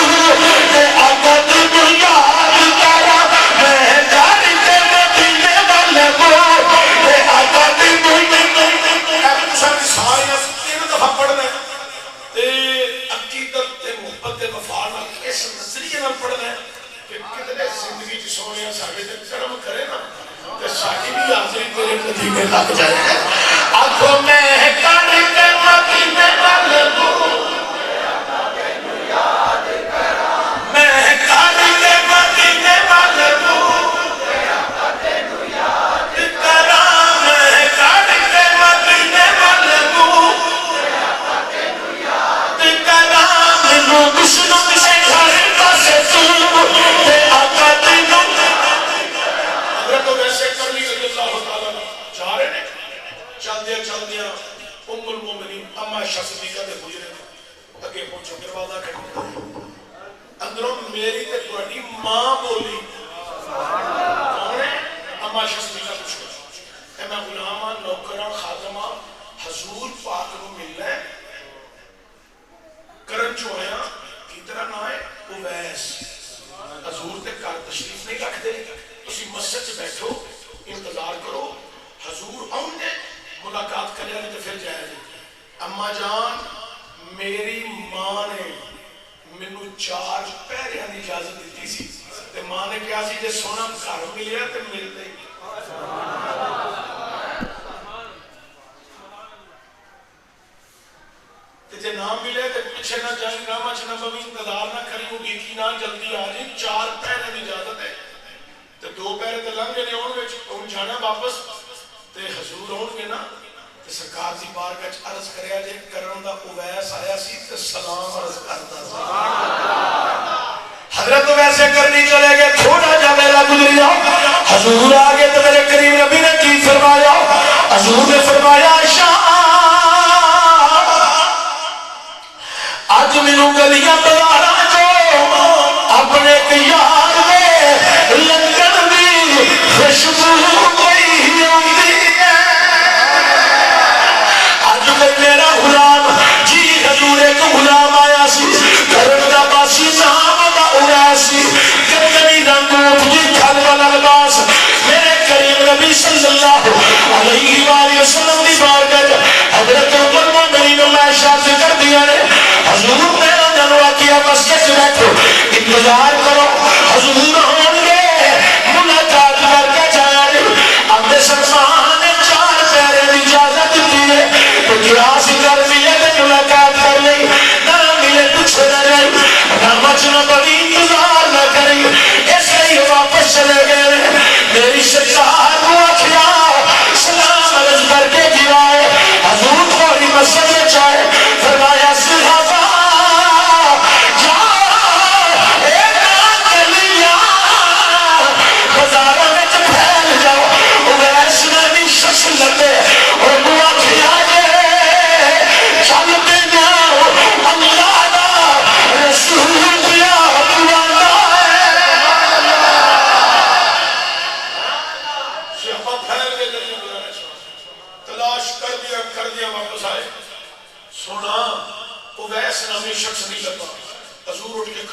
بے آقا تینو یاد کرا میں کر کے مدینے مرمو بے آقا تینو ساری تین دفعہ پڑھنا تے عقیدت تے محبت تے وفا نال اس نظریے نال پڑھنا ہے کہ کتنے زندگی چ سونے ساڈے تے کرم کرے نا تے ساڈی بھی حاضری تیرے مدینے لگ جائے آکھو میں کر کے مدینے مرمو میں کر کے مدینے مرمو کرا میں کر کے مدینے مرمو کرا مینو دسنا سے ہر پاسے تو تے آقا تینو حضرت ویسے کرنی رضی اللہ تعالیٰ جا رہے ہیں چلدیا ام المومنین اما صدیقہ دے حجرے اگے پہنچو دروازہ کھڑا اندروں میری تے تہاڈی ماں بولی کون ہے اما صدیقہ پوچھو اے میں غلاماں نوکراں خادماں حضور پاک نو ملنا ہے کرن جو ہویا کی طرح نہ ہے اویس حضور تے گھر تشریف نہیں رکھتے تسی مسجد چ بیٹھو انتظار کرو حضور آؤں گے ملاقات کرنے تے پھر جائے گے اما جان میری ماں نے مینوں 4 پہریاں دی اجازت دیتی سی تے ماں نے کہا سی جے سونا گھر ملیا تے ملتے جے نام ملے تے پیچھے نہ جائیں گاما چھ نہ بوی انتظار نہ کری ہوگی کی نہ جلدی آ جائیں 4 پہرے دی اجازت ہے تے 2 پہرے تے لنگ گئے اون وچ اون جانا واپس تے حضور اون گے نا تے سرکار دی بارگاہ وچ عرض کریا جے کرن دا اویس آیا سی تے سلام عرض کردا سی حضرت ویسے کرنی چلے گئے تھوڑا جا میرا گزریا حضور آگے تو میرے کریم نبی نے کی فرمایا حضور نے فرمایا عائشہ آج منو گلیاں بلارا جو اپنے یار میں لنگن بھی خوشبو کوئی ہوندی ہے آج کوئی میرا غلام جی حضور ایک غلام آیا سی کرن دا باسی نام دا اویسی گردنی رنگ اٹھ جی کھل والا لباس میرے کریم نبی صلی اللہ علیہ وآلہ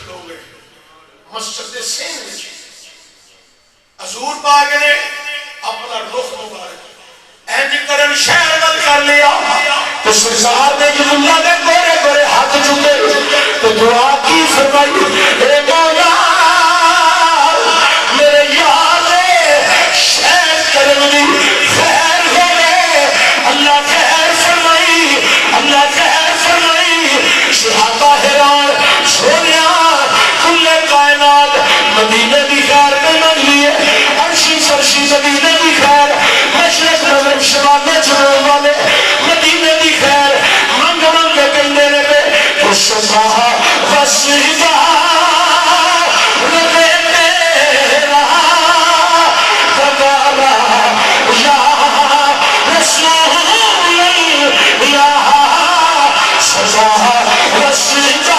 کھلو گئے مسجد سین وچ حضور پاک نے اپنا رخ مبارک اینج کرن شہر ول کر لیا تو سرکار نے جب اللہ دے گورے گورے ہاتھ چکے تو دعا کی فرمائی اے مولا میرے یار شہر کرن دی خیر ہوئے اللہ خیر فرمائی اللہ خیر فرمائی صحابہ حیران سونیا کل کائنات مدینے دی خیر میں من لیے عرشی فرشی مدینے دی خیر مشرق مغرب شمال میں جنوب والے مدینے دی خیر منگ منگ کے کہنے لگے تو شفا وسیبا ربے میرا دوبارہ یا رسول اللہ شفا وسیبا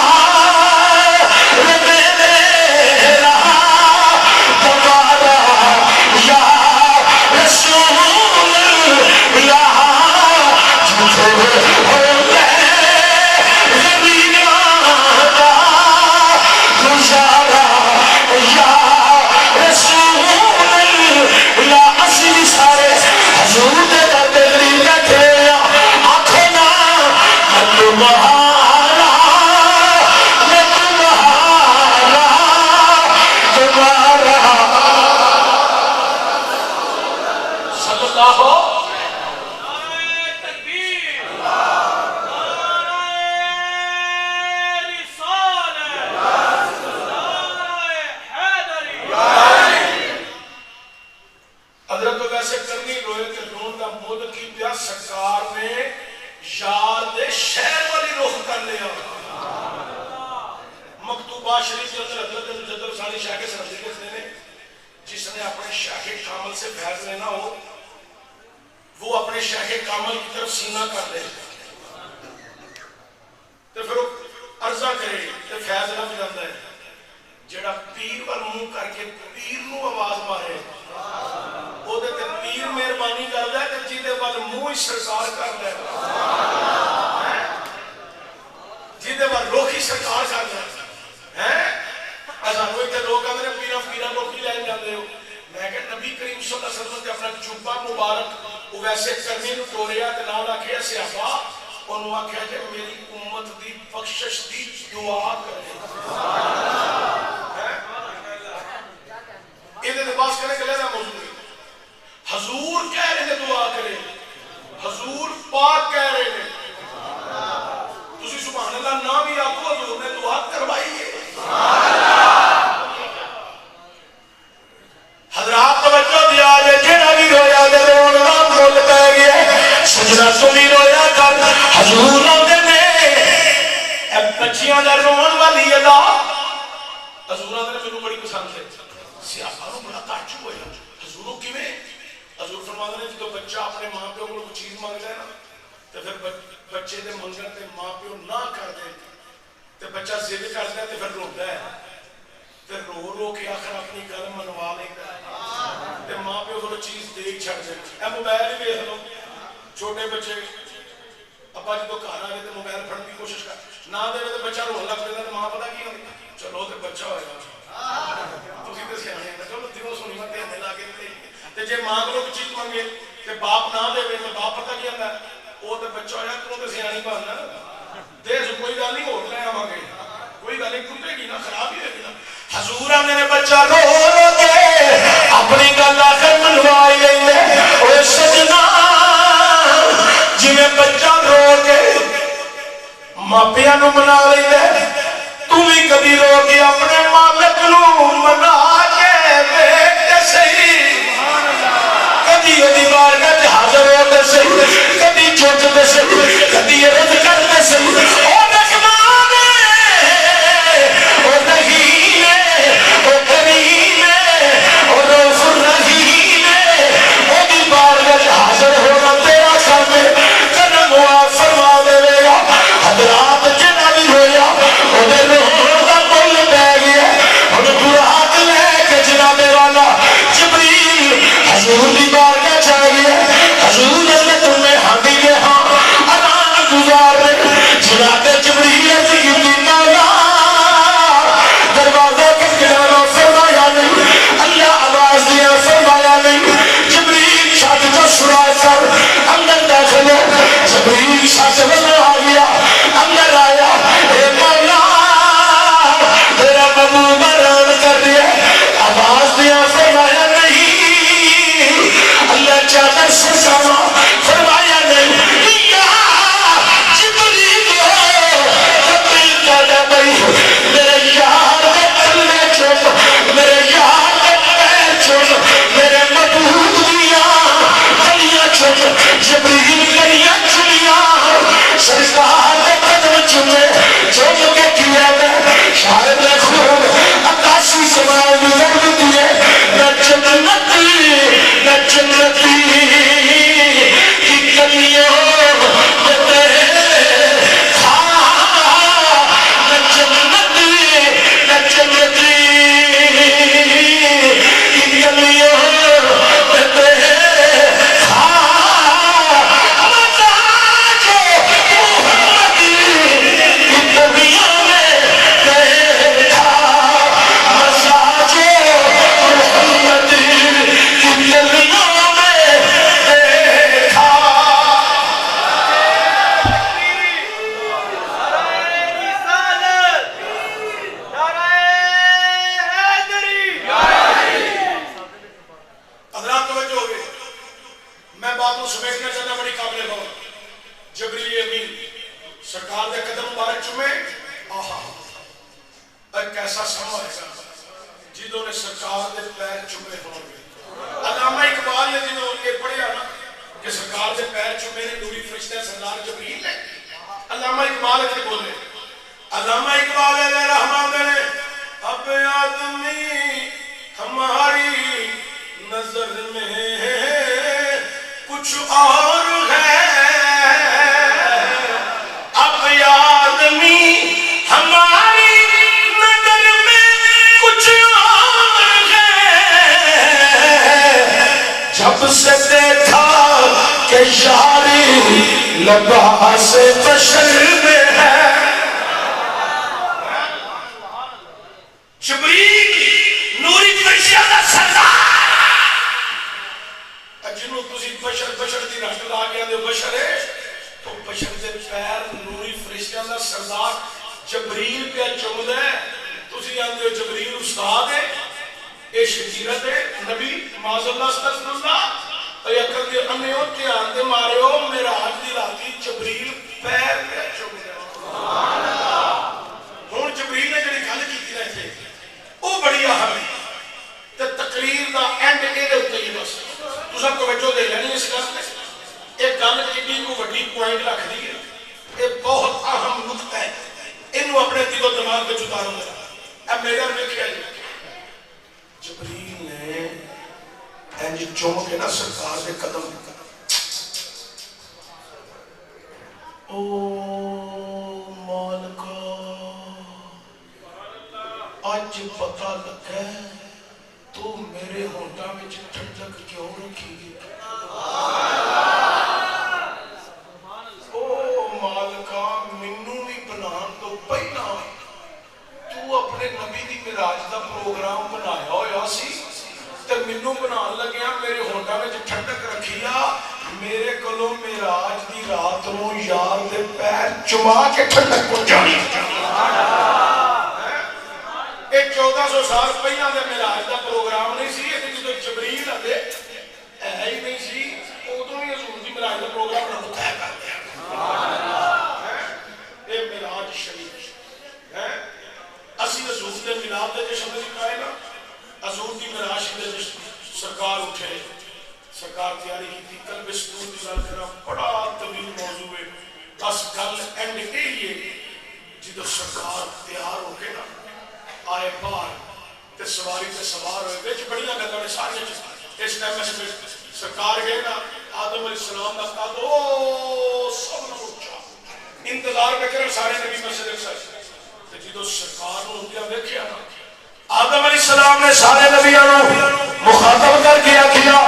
ماپیاں نو منا لے تو بھی کبھی رو کے اپنے مالک نو منا کے بیٹھ صحیح کبھی ادی بارگاہ حاضر ہو کے صحیح کبھی چھوٹ دے صحیح کبھی رد کر دے صحیح او رحمان او رحیم او کریم او رؤوف الرحیم ادی بارگاہ حاضر ہونا تیرا کام ہے کرم معاف فرما دے گا حضرات جنہ بھی ہویا ادھر روح کا مل بہ گیا اور برات لے کے جناب والا جبریل حضور دی بارگاہ چاہیے حضور نے تمہیں ہاں دی ہاں اذان گزار جناب جبریل کریاں چلیاں سرکار دے قدم چومے چوم کے کیا میں شاید خوب عکاسی سماع گزر دیے نہ جنتی نہ جنتی کی کلیوں لباس بشر میں ہے جبریل نوری فرشتیاں دا سردار جنوں تسی بشر بشر دی رشت لا کے آندے بشر ہے تو بشر دے پیر نوری فرشتیاں دا سردار جبریل پہ چومدا ہے تسی آندے ہو جبریل استاد ہے اے شجیرت ہے نبی معاذ اللہ استغفر اللہ یکل دے انے اوتے آندے مارے او میرا حج دی راتی جبریل پیر پہ چوم گیا سبحان اللہ ہن جبریل نے جڑی گل کیتی نا تے او بڑی اہم ہے تے تقریر دا اینڈ اے دے اوتے ہی بس تساں توجہ دے لینی اس گل تے ایک گل کڈی کو وڈی پوائنٹ رکھ دی ہے اے بہت اہم نقطہ ہے اینو اپنے دل و دماغ وچ اتارو ذرا اے میرا ویکھیا جبریل نے اینجی چوم کے نا سرکار دے قدم او مالکا آج پتہ لگا تو میرے ہونٹا میں ٹھنڈک کیوں رکھی او مالکا منو بھی بنان تو پہلا تو اپنے نبی دی معراج دا پروگرام بنایا ہویا سی تے منو بنان لگیا میرے ہونٹا میں ٹھنڈک رکھیا میرے کلو معراج دی رات نو یار دے پیر چما کے ٹھنڈک پہنچانی اے 1400 سال پہلا دے معراج دا پروگرام نہیں سی اے جدوں جبریل آدے ہے ہی نہیں سی ادوں ہی حضور دی معراج دا پروگرام رب طے کر دیا اے معراج شریف ہے اسی حضور دے میلاد دے جشن دی کائے نا حضور دی معراج دے سرکار اٹھے سرکار تیاری کی تھی کل بسکور دی گل کرا بڑا طویل موضوع ہے بس گل اینڈ اے ہی ہے جدو سرکار تیار ہو کے نا آئے باہر تے سواری تے سوار ہوئے وچ بڑیاں گلاں نے ساری اس ٹائم میں سرکار گئے نا آدم علیہ السلام دا قد او سب نو اونچا انتظار پہ کرن سارے نبی مسجد اقصی تے جدو سرکار نو اونچا ویکھیا نا آدم علیہ السلام نے سارے نبیوں کو مخاطب کر کے کیا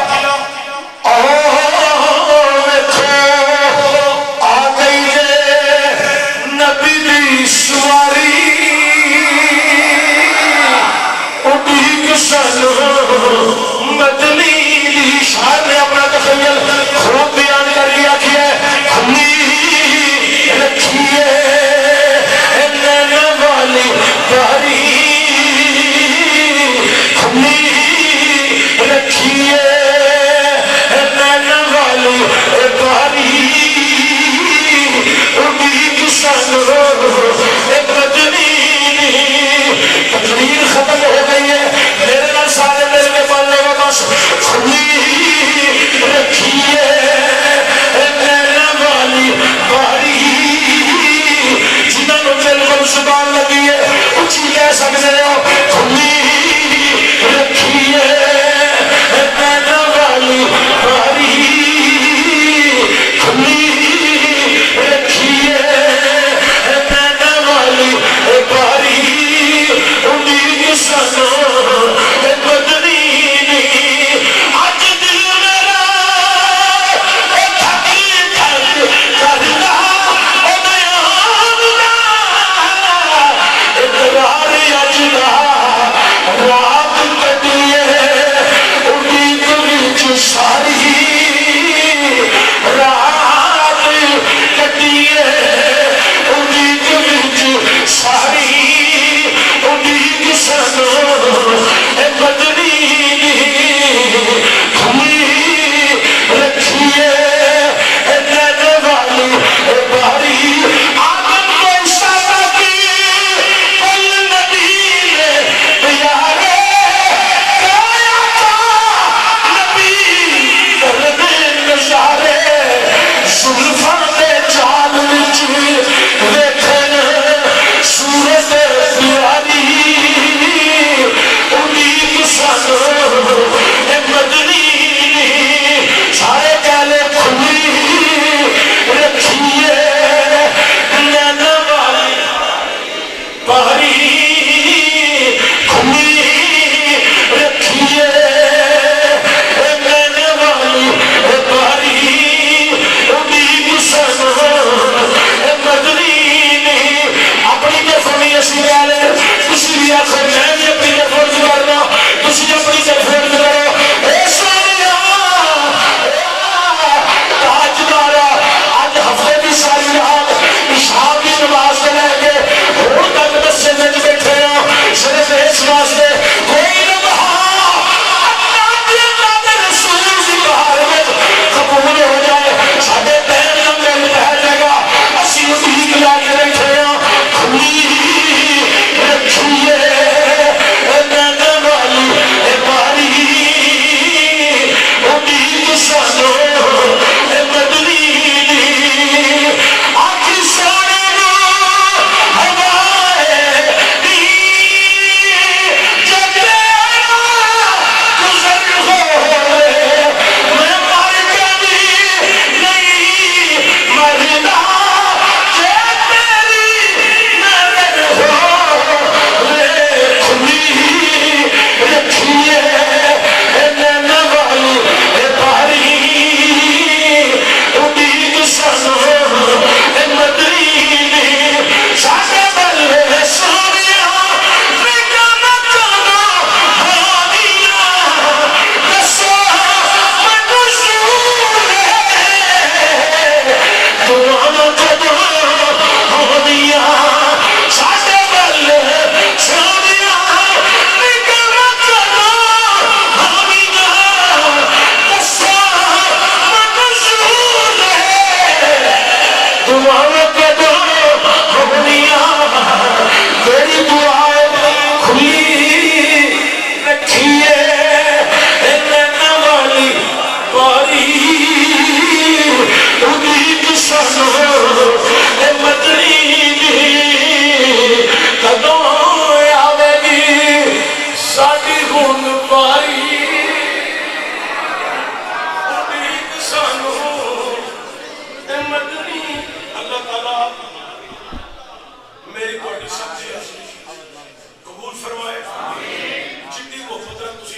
آ گئی نبی دی سواری اڈی کسن مدنی دی شاعر نے اپنا تخیل خوب بیان کر کے کیا کھلی رکھیے نین والی باری رکھیے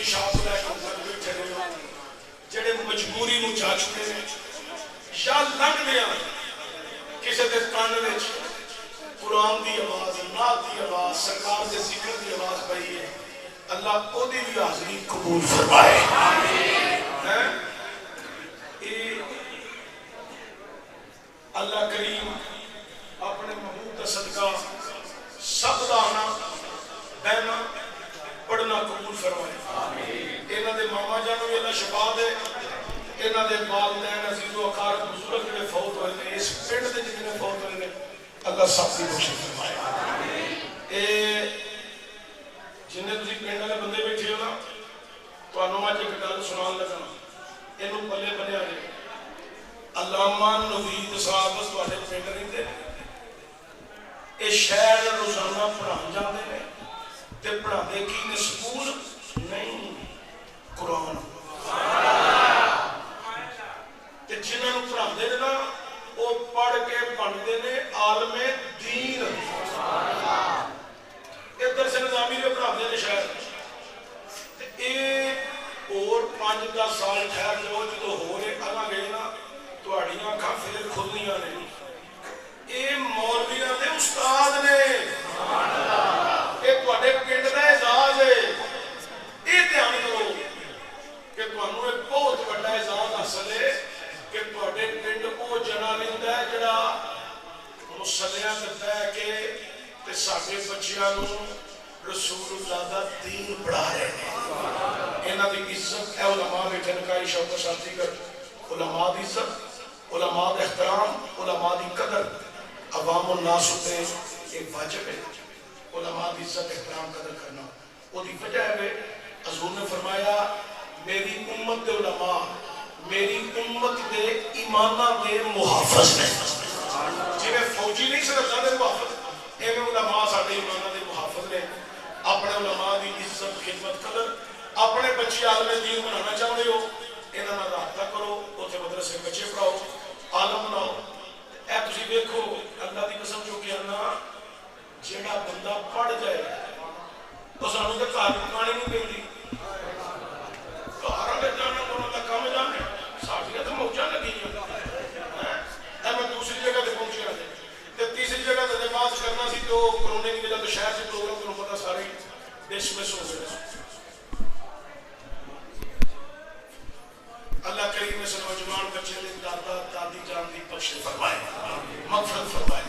شاپ لے کے اندر بیٹھے رہے ہو جڑے مجبوری نو جا چکے ہیں یا لنگ دیا کسی کے کان میں قرآن دی آواز نعت دی آواز سرکار کے ذکر دی آواز پئی ہے اللہ او دی بھی حاضری قبول فرمائے اللہ کریم اپنے محبوب کا صدقہ سب دا آنا بہنا پڑھنا قبول فرمائے انہاں دے ماما جانوں بھی اللہ شفا دے انہاں دے والدین عزیز و اقارب بزرگ جڑے فوت ہوئے نے اس پنڈ دے جتنے فوت ہوئے نے اللہ سب کی بخشش فرمائے جنہیں تسی پنڈ والے بندے بیٹھے ہو نا تانوں اج ایک گل سنان لگا اینوں پلے بنیا جائے علامہ نوید صاحب تواڈے پنڈ رہندے اے شہر روزانہ پڑھان جاندے نے تے پڑھاندے کی نے سکول نہیں قرآن تے جنہاں نوں پڑھاندے نے نا او پڑھ کے بنتے نے عالم دین ادھر سے نظامی نے پڑھاندے نے شہر تے اے اور 5-10 سال ٹھہر جو جدوں ہو رہے اگاں گئے نا تواڈیاں اکھاں پھر کھلنیاں نے اے مولویاں دے استاد نے سبحان اللہ اے تواڈے پنڈ دا اعزاز ہے اے دھیان کرو کہ تانوں ایک بہت بڑا اعزاز حاصل ہے کہ تواڈے پنڈ او جنا لیندا ہے جڑا مصلیاں تے بیٹھ کے تے ساڈے بچیاں نوں رسول اللہ دا دین پڑھا رہے ہیں انہاں دی عزت اے علماء بیٹھے نکائی شوق ساتھی کر علماء دی عزت علماء دا احترام علماء دی قدر عوام الناس تے ایک واجب ہے علماء دی عزت احترام قدر کرنا وہ دی وجہ ہے حضور نے فرمایا میری امت دے علماء میری امت دے ایمانہ دے محافظ نے جی میں فوجی نہیں سکتا دے محافظ ایویں علماء ساڈے ایمانہ دے محافظ نے اپنے علماء دی عزت خدمت قدر اپنے بچے عالم دین بنانا چاہتے ہو انہاں نال رابطہ کرو اوتھے مدرسے بچے پڑھاؤ عالم بناؤ اے تسی ویکھو اللہ دی قسم جو کہنا جڑا بندہ پڑھ جائے تو سانوں تے گھر پکانے نہیں پیندی گھر والے جانا انہاں دا کم جانے ساڈیاں تے موجاں لگیاں اے میں دوسری جگہ تے پہنچیا تے تیسری جگہ تے نماز کرنا سی تو کرونے کی وجہ تو شہر سے پروگرام کو پتہ سارے ڈسمس ہو گئے اللہ کریم اس نوجوان بچے نے دادا دادی جان دی بخش فرمائے مغفرت فرمائے